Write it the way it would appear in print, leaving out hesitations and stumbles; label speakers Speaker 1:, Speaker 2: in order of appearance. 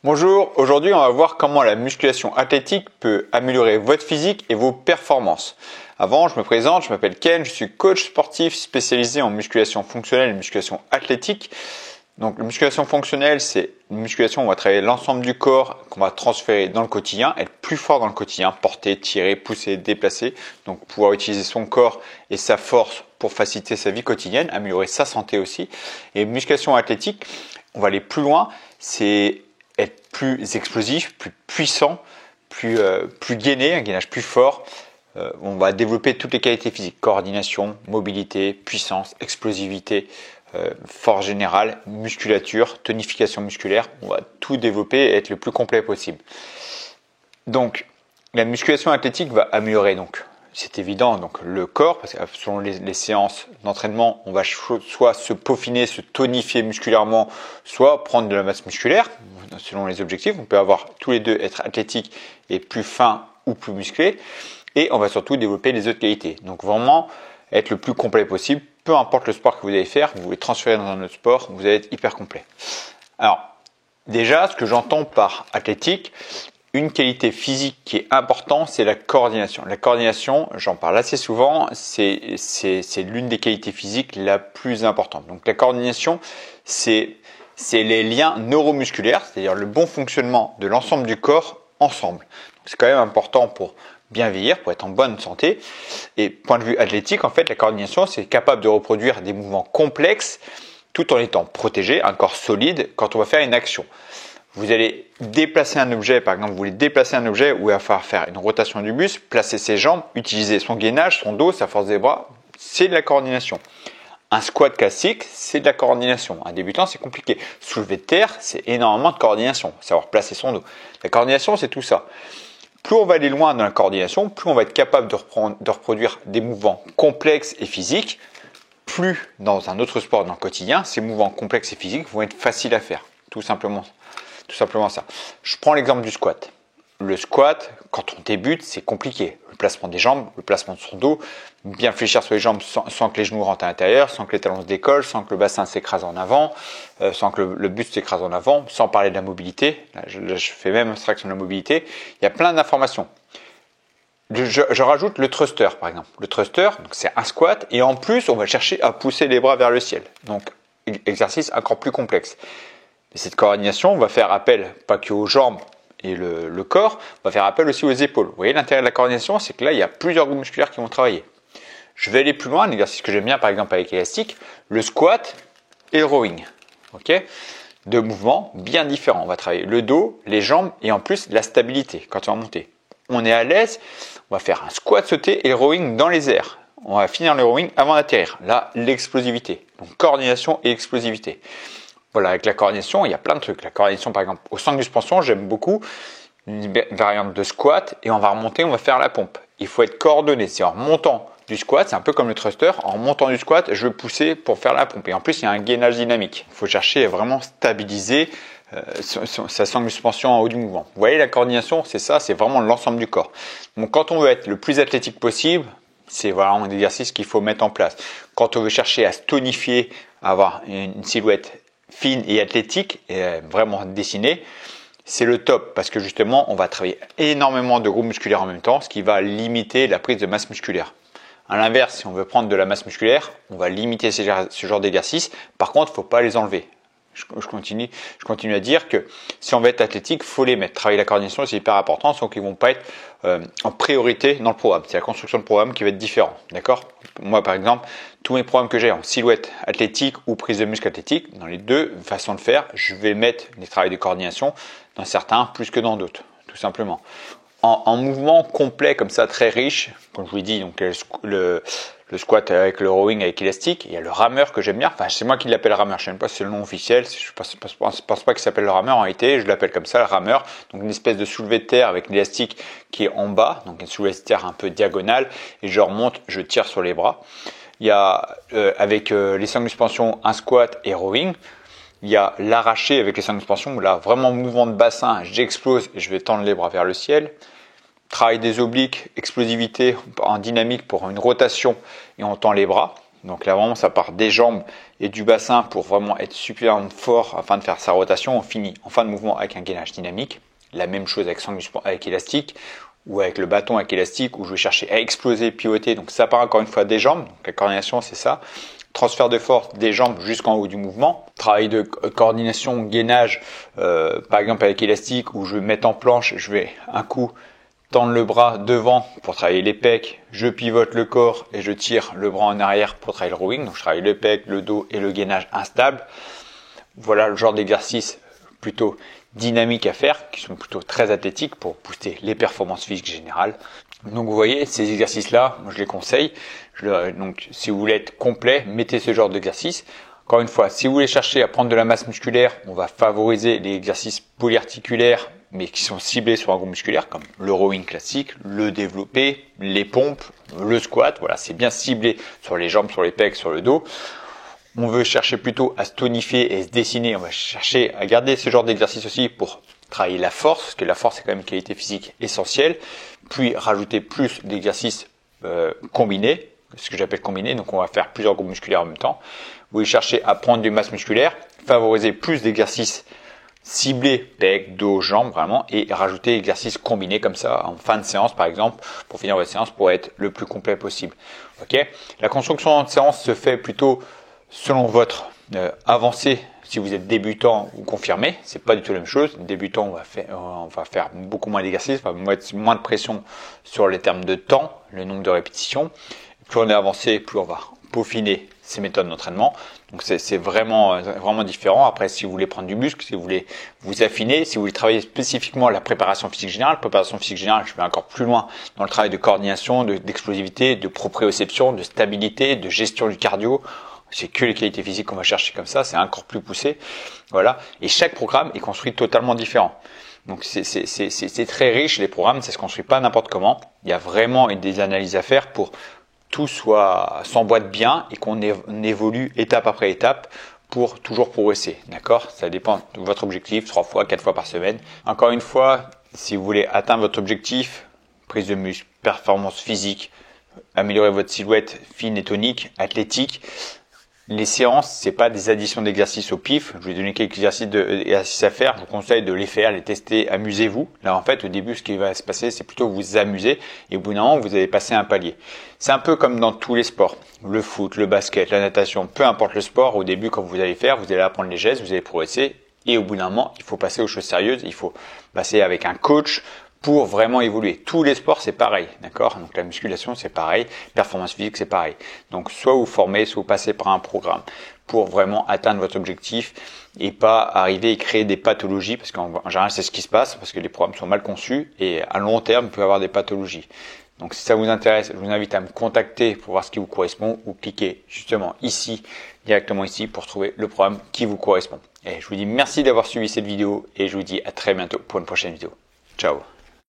Speaker 1: Bonjour, aujourd'hui on va voir comment la musculation athlétique peut améliorer votre physique et vos performances. Avant, je me présente, je m'appelle Ken, je suis coach sportif spécialisé en musculation fonctionnelle et musculation athlétique. Donc la musculation fonctionnelle, c'est une musculation où on va travailler l'ensemble du corps qu'on va transférer dans le quotidien, être plus fort dans le quotidien, porter, tirer, pousser, déplacer. Donc pouvoir utiliser son corps et sa force pour faciliter sa vie quotidienne, améliorer sa santé aussi. Et musculation athlétique, on va aller plus loin, c'est être plus explosif, plus puissant, plus gainé, un gainage plus fort. On va développer toutes les qualités physiques, coordination, mobilité, puissance, explosivité, force générale, musculature, tonification musculaire. On va tout développer et être le plus complet possible. Donc, la musculation athlétique va améliorer, donc, c'est évident, donc le corps, parce que selon les séances d'entraînement, on va soit se peaufiner, se tonifier musculairement, soit prendre de la masse musculaire, selon les objectifs. On peut avoir tous les deux, être athlétique et plus fin ou plus musclé. Et on va surtout développer les autres qualités. Donc vraiment, être le plus complet possible, peu importe le sport que vous allez faire, vous voulez transférer dans un autre sport, vous allez être hyper complet. Alors, déjà, ce que j'entends par athlétique, une qualité physique qui est importante, c'est la coordination. La coordination, j'en parle assez souvent, c'est l'une des qualités physiques la plus importante. Donc la coordination, c'est les liens neuromusculaires, c'est-à-dire le bon fonctionnement de l'ensemble du corps ensemble. C'est quand même important pour bien vieillir, pour être en bonne santé. Et point de vue athlétique, en fait, la coordination, c'est capable de reproduire des mouvements complexes tout en étant protégé, un corps solide quand on va faire une action. Vous allez déplacer un objet, par exemple, vous voulez déplacer un objet où il va falloir faire une rotation du buste, placer ses jambes, utiliser son gainage, son dos, sa force des bras, c'est de la coordination. Un squat classique, c'est de la coordination. Un débutant, c'est compliqué. Soulever de terre, c'est énormément de coordination, savoir placer son dos. La coordination, c'est tout ça. Plus on va aller loin dans la coordination, plus on va être capable de reproduire des mouvements complexes et physiques. Plus dans un autre sport dans le quotidien, ces mouvements complexes et physiques vont être faciles à faire. Tout simplement ça. Je prends l'exemple du squat. Le squat, quand on débute, c'est compliqué. Le placement des jambes, le placement de son dos, bien fléchir sur les jambes sans que les genoux rentrent à l'intérieur, sans que les talons se décollent, sans que le bassin s'écrase en avant, sans que le buste s'écrase en avant, sans parler de la mobilité. Là, je fais même abstraction de la mobilité. Il y a plein d'informations. Je rajoute le thruster, par exemple. Le thruster, c'est un squat et en plus, on va chercher à pousser les bras vers le ciel. Donc, exercice encore plus complexe. Et cette coordination, on va faire appel pas que aux jambes et le corps, on va faire appel aussi aux épaules. Vous voyez, l'intérêt de la coordination, c'est que là, il y a plusieurs groupes musculaires qui vont travailler. Je vais aller plus loin, un exercice que j'aime bien, par exemple, avec l'élastique, le squat et le rowing. Ok ? Deux mouvements bien différents. On va travailler le dos, les jambes et en plus la stabilité quand on va monter. On est à l'aise, on va faire un squat sauté et le rowing dans les airs. On va finir le rowing avant d'atterrir. Là, l'explosivité. Donc, coordination et explosivité. Voilà, avec la coordination, il y a plein de trucs. La coordination, par exemple, au centre de suspension, j'aime beaucoup une variante de squat et on va remonter, on va faire la pompe. Il faut être coordonné. C'est en remontant du squat, c'est un peu comme le thruster. En remontant du squat, je vais pousser pour faire la pompe. Et en plus, il y a un gainage dynamique. Il faut chercher à vraiment stabiliser sa sangle de suspension en haut du mouvement. Vous voyez, la coordination, c'est ça, c'est vraiment l'ensemble du corps. Donc, quand on veut être le plus athlétique possible, c'est vraiment un exercice qu'il faut mettre en place. Quand on veut chercher à se tonifier, à avoir une silhouette fine et athlétique, et vraiment dessinée, c'est le top parce que justement, on va travailler énormément de groupes musculaires en même temps, ce qui va limiter la prise de masse musculaire. À l'inverse, si on veut prendre de la masse musculaire, on va limiter ce genre d'exercice. Par contre, il ne faut pas les enlever. Je continue à dire que si on veut être athlétique, il faut les mettre. Travailler la coordination, c'est hyper important, donc ils ne vont pas être en priorité dans le programme. C'est la construction de programme qui va être différente. D'accord ? Moi, par exemple, tous mes programmes que j'ai en silhouette athlétique ou prise de muscle athlétique, dans les deux façons de faire, je vais mettre des travaux de coordination dans certains plus que dans d'autres, tout simplement. En mouvement complet comme ça, très riche, comme je vous l'ai dit, donc le squat avec le rowing avec élastique, il y a le rameur que j'aime bien, enfin c'est moi qui l'appelle rameur, je ne sais même pas si c'est le nom officiel, je ne pense pas qu'il s'appelle le rameur en réalité, je l'appelle comme ça, le rameur, donc une espèce de soulevé de terre avec l'élastique qui est en bas, donc une soulevé de terre un peu diagonale, et je remonte, je tire sur les bras. Il y a avec les sangles de suspension un squat et rowing. Il y a l'arraché avec les sangles de suspension où là vraiment mouvement de bassin, j'explose et je vais tendre les bras vers le ciel. Travail des obliques, explosivité en dynamique pour une rotation et on tend les bras. Donc là vraiment ça part des jambes et du bassin pour vraiment être suffisamment fort afin de faire sa rotation. On finit en fin de mouvement avec un gainage dynamique. La même chose avec élastique ou avec le bâton avec élastique où je vais chercher à exploser, pivoter. Donc ça part encore une fois des jambes. Donc la coordination c'est ça. Transfert de force des jambes jusqu'en haut du mouvement. Travail de coordination, gainage, par exemple avec élastique où je vais mettre en planche, je vais un coup tendre le bras devant pour travailler les pecs, je pivote le corps et je tire le bras en arrière pour travailler le rowing. Donc je travaille le pec, le dos et le gainage instable. Voilà le genre d'exercice plutôt dynamiques à faire, qui sont plutôt très athlétiques pour booster les performances physiques générales. Donc vous voyez, ces exercices-là, moi je les conseille. Donc si vous voulez être complet, mettez ce genre d'exercice. Encore une fois, si vous voulez chercher à prendre de la masse musculaire, on va favoriser les exercices polyarticulaires, mais qui sont ciblés sur un groupe musculaire, comme le rowing classique, le développé, les pompes, le squat. Voilà, c'est bien ciblé sur les jambes, sur les pecs, sur le dos. On veut chercher plutôt à se tonifier et se dessiner. On va chercher à garder ce genre d'exercice aussi pour travailler la force, parce que la force est quand même une qualité physique essentielle. Puis rajouter plus d'exercices combinés, ce que j'appelle combinés. Donc on va faire plusieurs groupes musculaires en même temps. Vous voulez chercher à prendre du masse musculaire, favoriser plus d'exercices ciblés, pec, dos, jambes vraiment, et rajouter exercices combinés comme ça en fin de séance par exemple, pour finir votre séance pour être le plus complet possible. Ok. La construction de séance se fait plutôt selon votre avancée. Si vous êtes débutant ou confirmé, c'est pas du tout la même chose. Débutant, on va faire beaucoup moins d'exercices, on va mettre moins de pression sur les termes de temps, le nombre de répétitions. Plus on est avancé, plus on va peaufiner ces méthodes d'entraînement. Donc c'est vraiment différent. Après, si vous voulez prendre du muscle, si vous voulez vous affiner, si vous voulez travailler spécifiquement la préparation physique générale, je vais encore plus loin dans le travail de coordination, d'explosivité, de proprioception, de stabilité, de gestion du cardio. C'est que les qualités physiques qu'on va chercher comme ça, c'est encore plus poussé. Voilà. Et chaque programme est construit totalement différent. Donc c'est très riche, les programmes, ça se construit pas n'importe comment. Il y a vraiment des analyses à faire pour tout s'emboîte bien et qu'on évolue étape après étape pour toujours progresser. D'accord? Ça dépend de votre objectif, 3 fois, 4 fois par semaine. Encore une fois, si vous voulez atteindre votre objectif, prise de muscle, performance physique, améliorer votre silhouette fine et tonique, athlétique, les séances, c'est pas des additions d'exercices au pif. Je vais donner quelques exercices à faire. Je vous conseille de les faire, les tester. Amusez-vous. Là, en fait, au début, ce qui va se passer, c'est plutôt vous amuser. Et au bout d'un moment, vous allez passer un palier. C'est un peu comme dans tous les sports. Le foot, le basket, la natation, peu importe le sport. Au début, quand vous allez faire, vous allez apprendre les gestes, vous allez progresser. Et au bout d'un moment, il faut passer aux choses sérieuses. Il faut passer avec un coach pour vraiment évoluer. Tous les sports, c'est pareil, d'accord? Donc la musculation, c'est pareil. Performance physique, c'est pareil. Donc soit vous formez, soit vous passez par un programme pour vraiment atteindre votre objectif et pas arriver et créer des pathologies, parce qu'en général, c'est ce qui se passe, parce que les programmes sont mal conçus et à long terme, il peut y avoir des pathologies. Donc si ça vous intéresse, je vous invite à me contacter pour voir ce qui vous correspond ou cliquez justement ici, directement ici, pour trouver le programme qui vous correspond. Et je vous dis merci d'avoir suivi cette vidéo et je vous dis à très bientôt pour une prochaine vidéo. Ciao.